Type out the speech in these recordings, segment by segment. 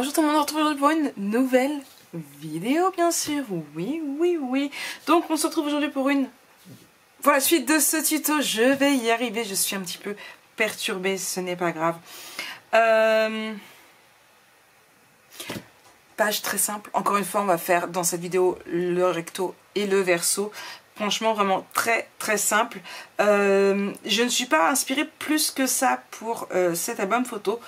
Bonjour tout le monde, on se retrouve aujourd'hui pour une nouvelle vidéo bien sûr, oui. Donc on se retrouve aujourd'hui pour la suite de ce tuto, je vais y arriver, je suis un petit peu perturbée, ce n'est pas grave. Page très simple, encore une fois on va faire dans cette vidéo le recto et le verso. Franchement vraiment très simple. Je ne suis pas inspirée plus que ça pour cet album photo.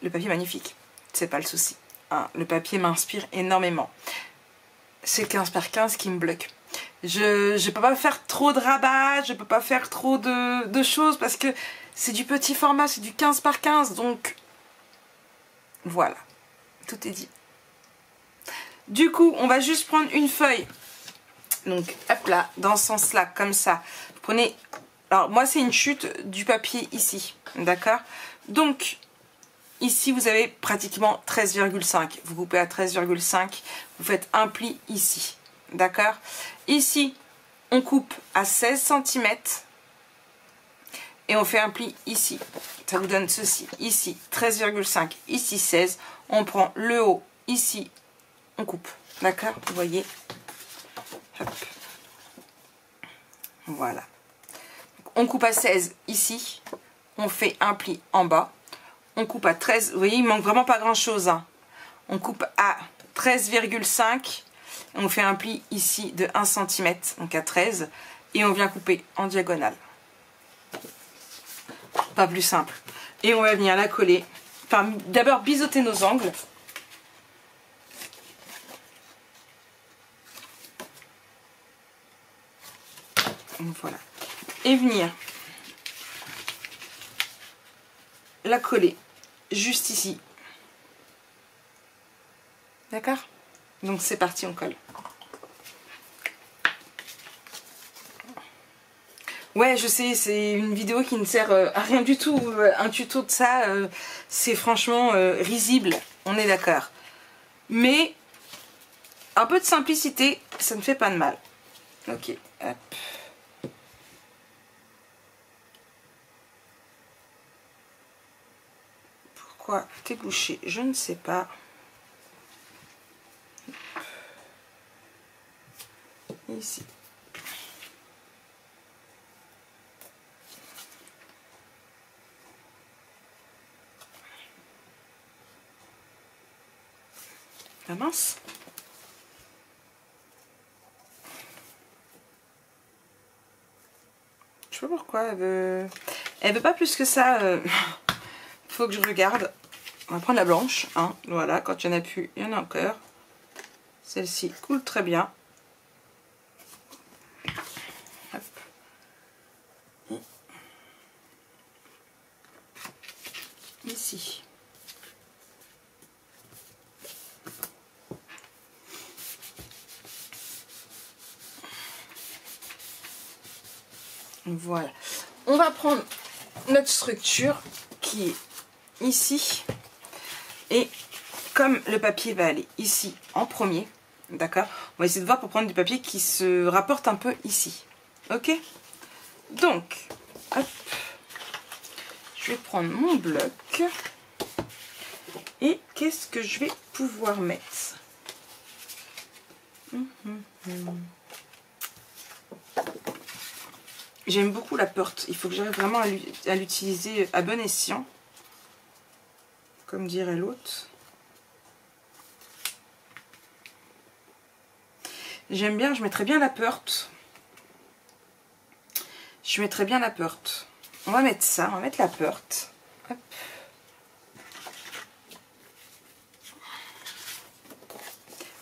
Le papier est magnifique, c'est pas le souci. Hein, le papier m'inspire énormément. C'est 15 par 15 qui me bloque. Je peux pas faire trop de rabat, je peux pas faire trop de choses parce que c'est du petit format, c'est du 15 par 15. Donc voilà, tout est dit. Du coup, on va juste prendre une feuille. Donc hop là, dans ce sens-là, comme ça. Vous prenez... Alors moi c'est une chute du papier ici, d'accord? Donc... Ici, vous avez pratiquement 13,5. Vous coupez à 13,5. Vous faites un pli ici. D'accord? Ici, on coupe à 16 cm. Et on fait un pli ici. Ça vous donne ceci. Ici, 13,5. Ici, 16. On prend le haut. Ici, on coupe. D'accord? Vous voyez? Hop. Voilà. On coupe à 16 ici. On fait un pli en bas. On coupe à 13, vous voyez, il manque vraiment pas grand chose. Hein. On coupe à 13,5. On fait un pli ici de 1 cm, donc à 13. Et on vient couper en diagonale. Pas plus simple. Et on va venir la coller. Enfin, d'abord biseauter nos angles. Voilà. Et venir la coller juste ici. D'accord? Donc c'est parti, on colle. Ouais, je sais, c'est une vidéo qui ne sert à rien du tout. Un tuto de ça, c'est franchement risible. On est d'accord. Mais un peu de simplicité, ça ne fait pas de mal. Ok, hop. Pourquoi t'es bouché? Je ne sais pas. Ici. Ah mince. Je sais pas pourquoi elle veut pas plus que ça. Faut que je regarde. On va prendre la blanche, hein. Voilà, quand il n'y en a plus, il y en a encore. Celle-ci coule très bien. Hop. Et ici. Voilà. On va prendre notre structure qui est ici. Et comme le papier va aller ici en premier, d'accord, on va essayer de voir pour prendre du papier qui se rapporte un peu ici. Ok? Donc, hop, je vais prendre mon bloc. Et qu'est-ce que je vais pouvoir mettre? J'aime beaucoup la porte. Il faut que j'arrive vraiment à l'utiliser à bon escient. Comme dirait l'autre. J'aime bien, je mettrais bien la porte. Je mettrais bien la porte. On va mettre ça, on va mettre la porte. Hop.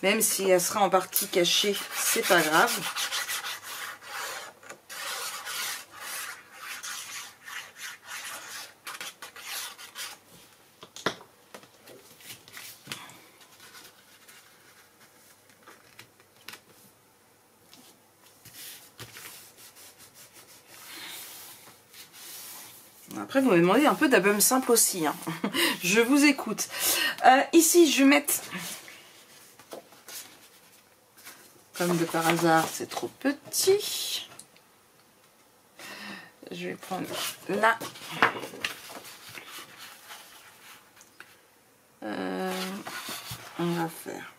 Même si elle sera en partie cachée, c'est pas grave. Après, vous me demandez un peu d'album simple aussi. Hein. Je vous écoute. Ici, je vais mettre... Comme de par hasard, c'est trop petit. Je vais prendre là. on va faire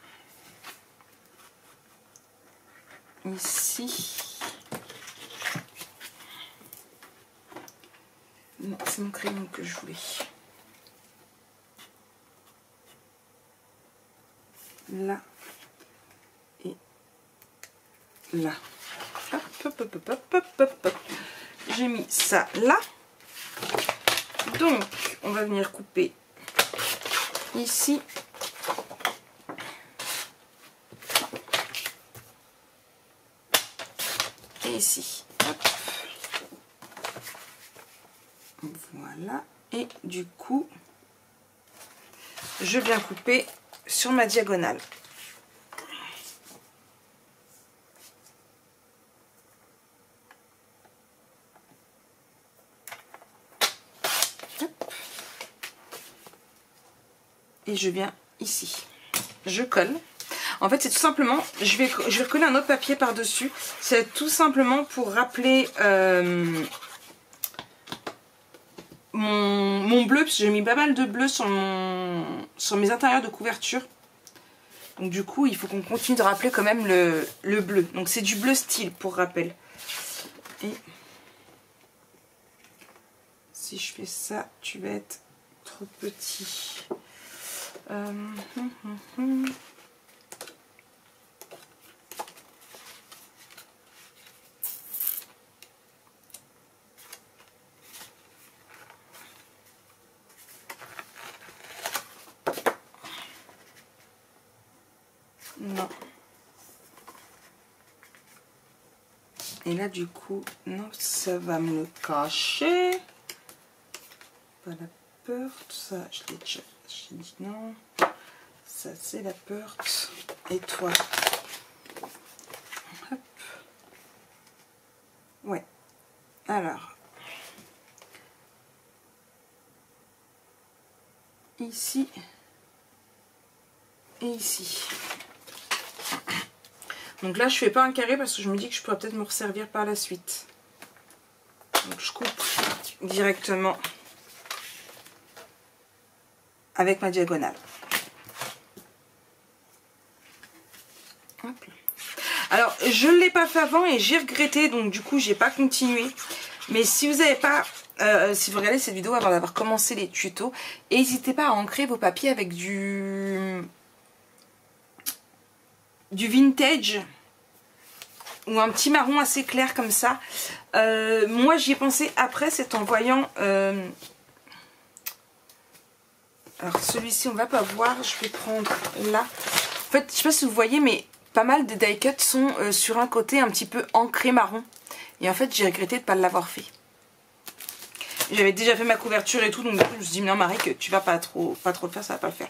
ici. Non, c'est mon crayon que je voulais. Là et là. Hop, hop, hop, hop, hop, hop, hop. J'ai mis ça là. Donc, on va venir couper ici. Et ici. Hop. Voilà. Et du coup, je viens couper sur ma diagonale. Hop. Et je viens ici. Je colle. En fait, c'est tout simplement, je vais recoller un autre papier par-dessus. C'est tout simplement pour rappeler mon bleu, parce que j'ai mis pas mal de bleu sur mes intérieurs de couverture. Donc du coup, il faut qu'on continue de rappeler quand même le bleu. Donc c'est du bleu style pour rappel. Et si je fais ça, tu vas être trop petit. Non. Et là, du coup, non, ça va me le cacher. Pas la peur, tout ça, je l'ai déjà dit non. Ça, c'est la peur. Et toi? Hop. Ouais. Alors. Ici. Et ici. Donc là, je fais pas un carré parce que je me dis que je pourrais peut-être me resservir par la suite. Donc je coupe directement avec ma diagonale. Hop. Alors, je ne l'ai pas fait avant et j'ai regretté, donc du coup, j'ai pas continué. Mais si vous n'avez pas, si vous regardez cette vidéo avant d'avoir commencé les tutos, n'hésitez pas à ancrer vos papiers avec du vintage ou un petit marron assez clair comme ça. Moi j'y ai pensé après, c'est en voyant alors celui-ci on va pas voir, je vais prendre là. En fait je sais pas si vous voyez, mais pas mal de die cuts sont sur un côté un petit peu ancré marron, et en fait j'ai regretté de ne pas l'avoir fait. J'avais déjà fait ma couverture et tout, donc du coup je me suis dit non Marie, que tu vas pas trop le faire, ça va pas le faire.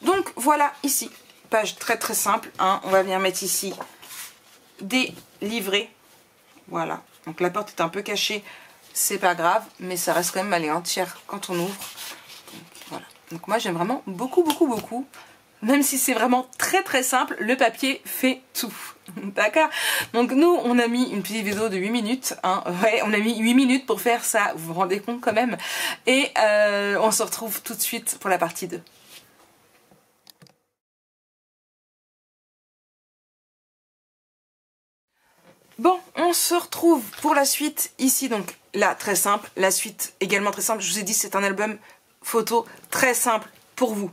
Donc voilà, ici page très très simple, hein. On va venir mettre ici des livrets. Voilà, donc la porte est un peu cachée, c'est pas grave, mais ça reste quand même elle est entière quand on ouvre. Donc, voilà, donc moi j'aime vraiment beaucoup beaucoup beaucoup, même si c'est vraiment très très simple, le papier fait tout. D'accord. Donc nous on a mis une petite vidéo de 8 minutes, hein. Ouais, on a mis 8 minutes pour faire ça, vous vous rendez compte quand même. Et on se retrouve tout de suite pour la partie 2. Bon, on se retrouve pour la suite ici, donc là très simple, la suite également très simple. Je vous ai dit c'est un album photo très simple pour vous.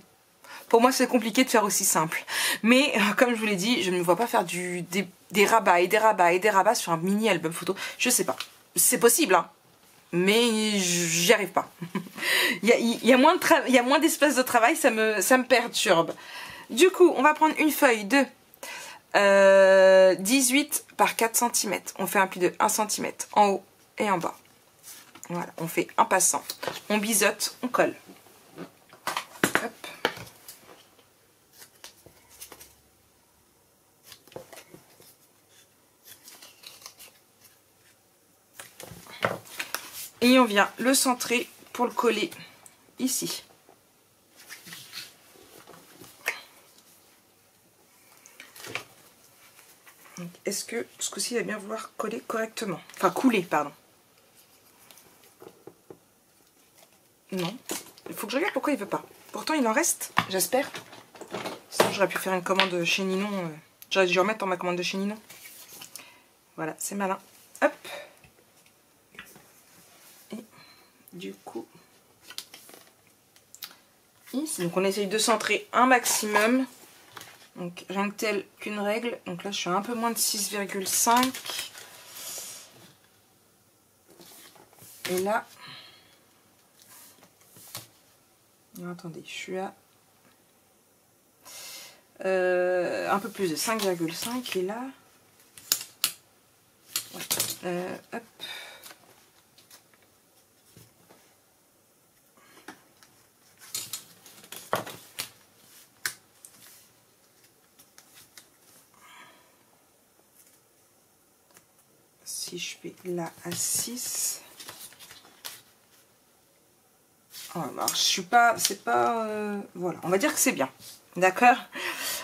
Pour moi c'est compliqué de faire aussi simple, mais comme je vous l'ai dit, je ne me vois pas faire des rabats et des rabats et des rabats sur un mini album photo. Je sais pas, c'est possible hein, mais j'y arrive pas. il y a moins d'espace de travail, ça me perturbe. Du coup on va prendre une feuille de 18 par 4 cm. On fait un pli de 1 cm en haut et en bas. Voilà, on fait un passant. On biseaute, on colle. Hop. Et on vient le centrer pour le coller ici. Est-ce que ce coup-ci il va bien vouloir coller correctement? Enfin couler, pardon. Non. Il faut que je regarde pourquoi il veut pas. Pourtant il en reste, j'espère, Sinon j'aurais pu faire une commande chez Ninon. J'aurais dû remettre dans ma commande de chez Ninon. Voilà, c'est malin. Hop. Et du coup, ici, donc on essaye de centrer un maximum. Donc rien que tel qu'une règle. Donc là je suis à un peu moins de 6,5. Et là, non, attendez, je suis à un peu plus de 5,5 et là, ouais, hop. Si je fais là à 6. Alors, je suis pas, c'est pas, voilà, on va dire que c'est bien, d'accord.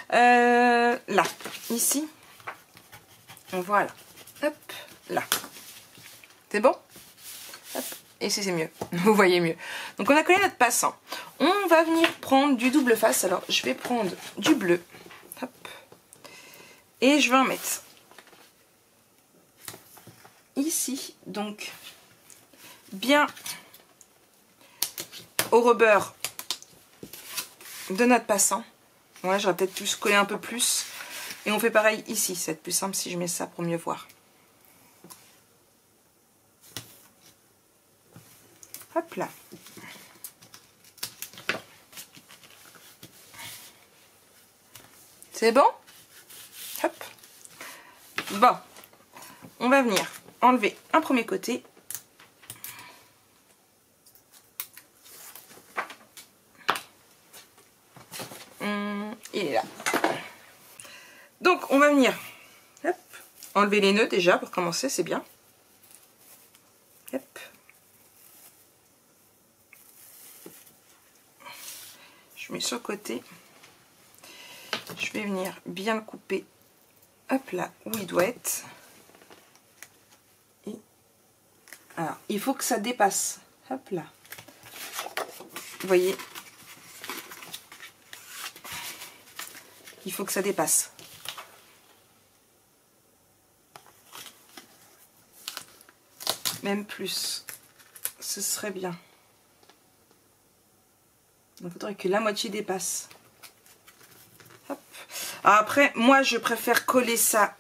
Là, ici, voilà, hop, là, c'est bon, hop, et c'est mieux, vous voyez mieux. Donc on a collé notre passant, on va venir prendre du double face. Alors je vais prendre du bleu, hop, et je vais en mettre ici, donc bien au rebord de notre passant. Ouais, j'aurais peut-être pu se coller un peu plus. Et on fait pareil ici. Ça va être plus simple si je mets ça pour mieux voir. Hop là. C'est bon? Hop. Bon. On va venir enlever un premier côté. Il est là. Donc on va venir hop, enlever les nœuds déjà pour commencer, c'est bien. Hop. Je mets sur le côté. Je vais venir bien le couper. Hop là où il doit être. Et alors il faut que ça dépasse. Hop là. Vous voyez. Il faut que ça dépasse. Même plus. Ce serait bien. Il faudrait que la moitié dépasse. Hop. Alors après, moi je préfère coller ça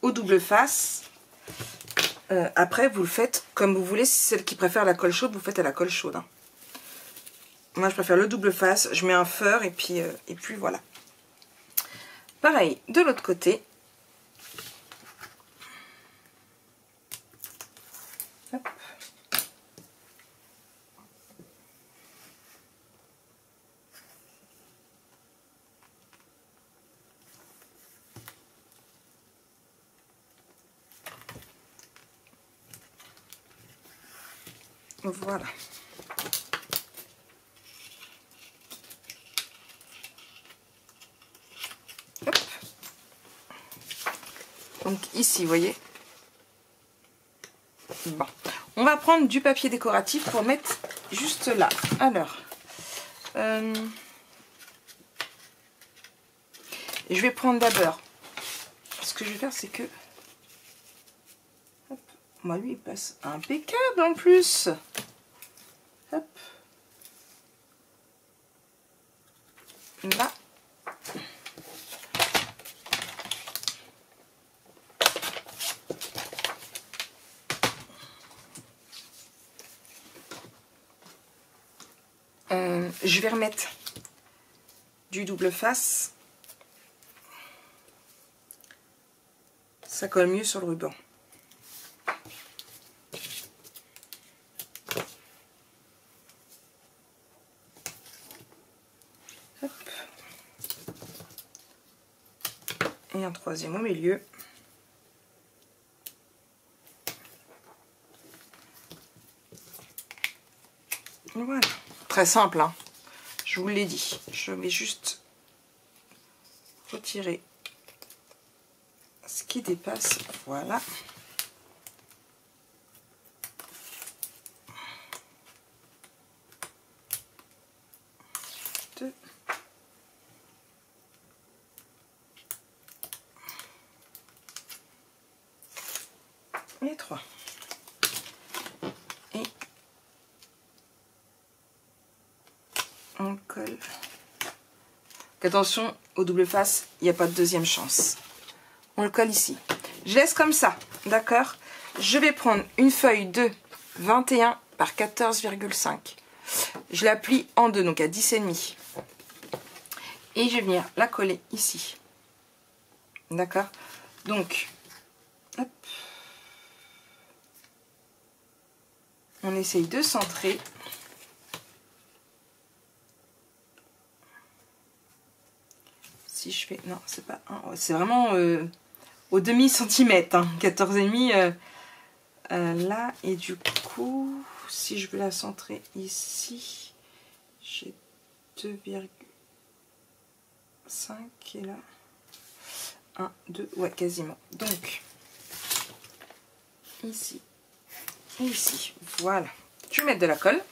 au double face. Après vous le faites comme vous voulez. Si c'est celle qui préfère la colle chaude, vous faites à la colle chaude. Hein. Moi je préfère le double face. Je mets un feur et puis voilà. Pareil de l'autre côté. Hop. Voilà. Hop. Donc ici, vous voyez. Bon. On va prendre du papier décoratif pour mettre juste là. Alors, je vais prendre d'abord. Ce que je vais faire, c'est que... Hop. Moi, lui, il passe impeccable en plus. Hop. Là. Je vais remettre du double face. Ça colle mieux sur le ruban. Hop. Et un troisième au milieu. Voilà. Très simple, hein. Je vous l'ai dit. Je vais juste retirer ce qui dépasse. Voilà. 2. Et 3. Et on colle. Attention, au double face, il n'y a pas de deuxième chance. On le colle ici. Je laisse comme ça, d'accord? Je vais prendre une feuille de 21 par 14,5. Je la plie en deux, donc à 10,5. Et je vais venir la coller ici. D'accord? Donc, hop. On essaye de centrer. Si je fais... Non, c'est pas un... C'est vraiment au demi-centimètre. Hein, 14,5 là. Et du coup, si je veux la centrer ici, j'ai 2,5 et là 1, 2, ouais, quasiment. Donc, ici et ici. Voilà. Je vais mettre de la colle.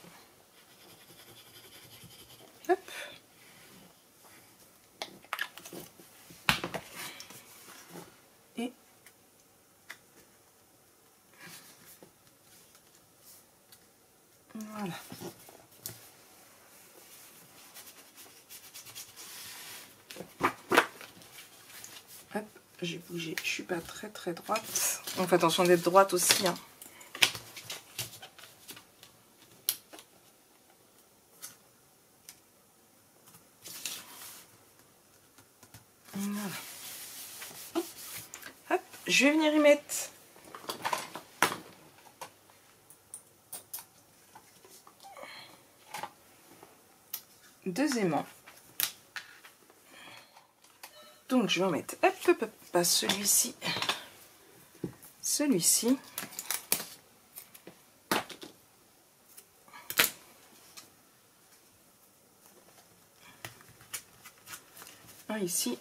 Hop. Et voilà. Hop, j'ai bougé. Je suis pas très droite. On fait attention d'être droite aussi. Hein. Voilà. Hop, je vais venir y mettre deux aimants. Donc je vais en mettre pas celui-ci, celui-ci. Un ici.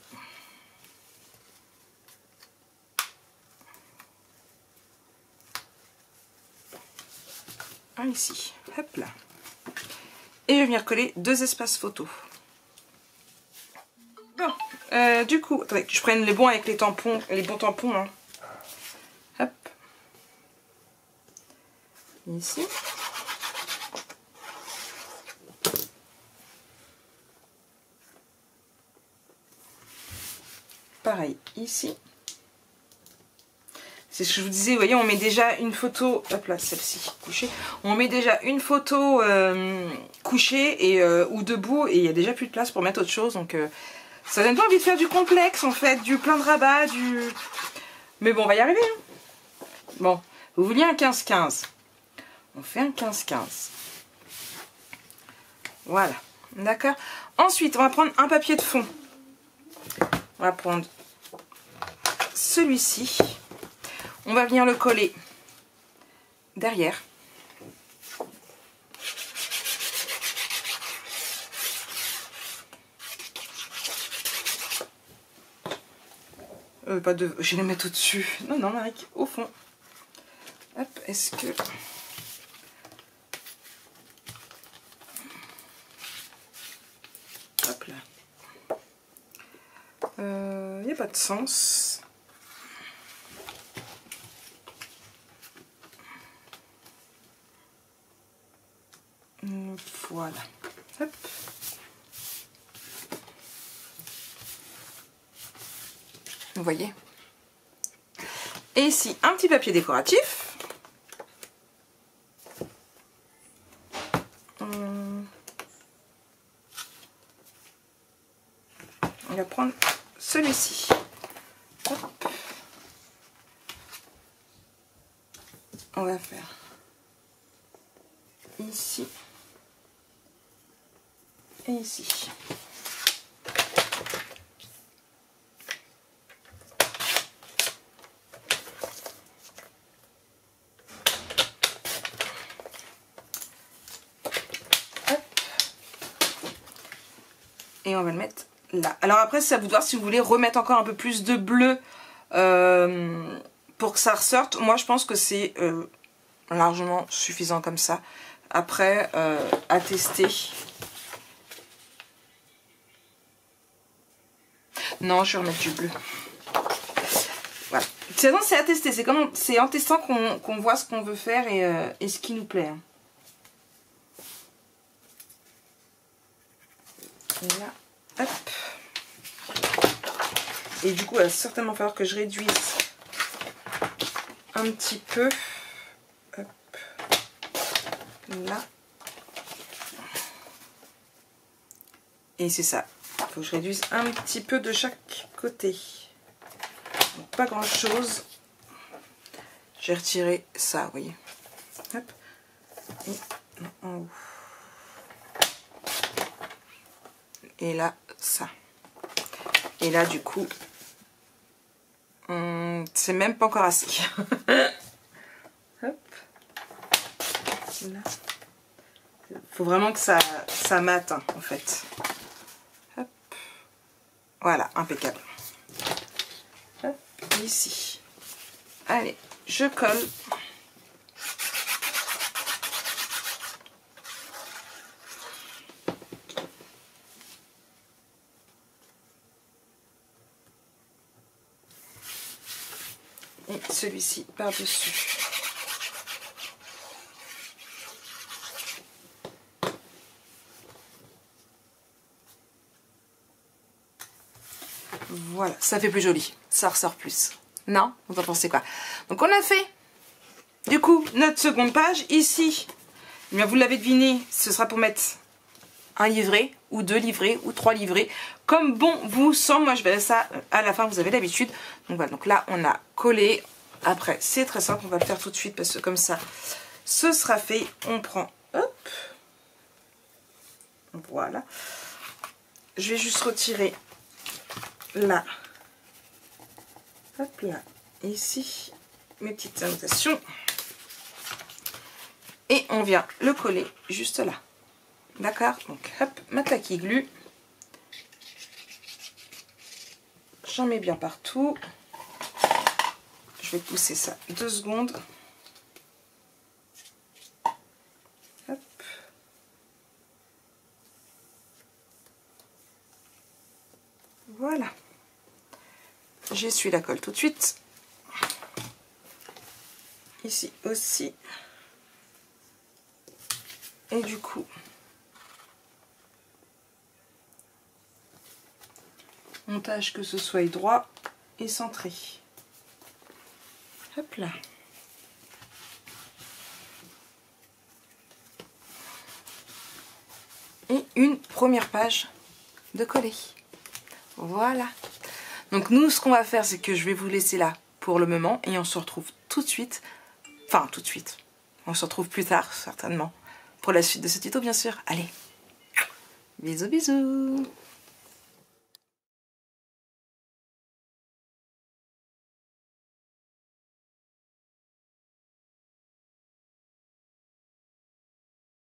Un ici. Hop là. Et je vais venir coller deux espaces photo. Bon, du coup, attendez que je prenne les bons avec les tampons, les bons tampons. Hein. Hop. Ici. Pareil, ici. C'est ce que je vous disais, vous voyez, on met déjà une photo, hop là, celle-ci, couchée. On met déjà une photo couchée et, ou debout et il n'y a déjà plus de place pour mettre autre chose. Donc ça donne pas envie de faire du complexe en fait, du plein de rabat, du... Mais bon, on va y arriver. Hein. Bon, vous vouliez un 15-15. On fait un 15-15. Voilà, d'accord. Ensuite, on va prendre un papier de fond. On va prendre celui-ci. On va venir le coller derrière. Pas de... Je vais les mettre au-dessus. Non, non, Marie, au fond. Hop, est-ce que... Hop là. Il n'y a pas de sens. Voilà. Hop. Vous voyez. Et ici, un petit papier décoratif. On va prendre celui-ci. On va faire ici et ici. Hop. Et on va le mettre là. Alors après, c'est à vous de voir si vous voulez remettre encore un peu plus de bleu pour que ça ressorte. Moi, je pense que c'est largement suffisant comme ça. Après, à tester. Non, je vais remettre du bleu. Voilà. C'est à tester. C'est en testant qu'on voit ce qu'on veut faire et ce qui nous plaît. Et là, hop. Et du coup, il va certainement falloir que je réduise un petit peu. Hop. Là. Et c'est ça. Il faut que je réduise un petit peu de chaque côté. Donc, pas grand chose. J'ai retiré ça, vous voyez. Hop. Et en haut. Et là, ça. Et là, du coup, c'est même pas encore assez. Hop. Là. Faut vraiment que ça mate, hein, en fait. Hop. Voilà, impeccable. Hop, ici. Allez, je colle. Et celui-ci par-dessus. Voilà, ça fait plus joli. Ça ressort plus. Non? Vous en pensez quoi? Donc on a fait, du coup, notre seconde page. Ici, eh bien, vous l'avez deviné, ce sera pour mettre un livret, ou 2 livrets, ou 3 livrets. Comme bon vous semble, moi je verrai ça à la fin, vous avez l'habitude. Donc voilà, donc là on a collé. Après, c'est très simple, on va le faire tout de suite parce que comme ça, ce sera fait. On prend, hop, voilà. Je vais juste retirer là, hop là, ici, mes petites annotations. Et on vient le coller juste là. D'accord? Donc hop, ma taquille glue. J'en mets bien partout. Je vais pousser ça 2 secondes. Hop. Voilà. J'essuie la colle tout de suite. Ici aussi. Et du coup, on tâche que ce soit droit et centré. Hop là. Et une première page de coller. Voilà. Donc nous, ce qu'on va faire, c'est que je vais vous laisser là pour le moment et on se retrouve tout de suite. Enfin, tout de suite. On se retrouve plus tard, certainement. Pour la suite de ce tuto, bien sûr. Allez. Bisous, bisous.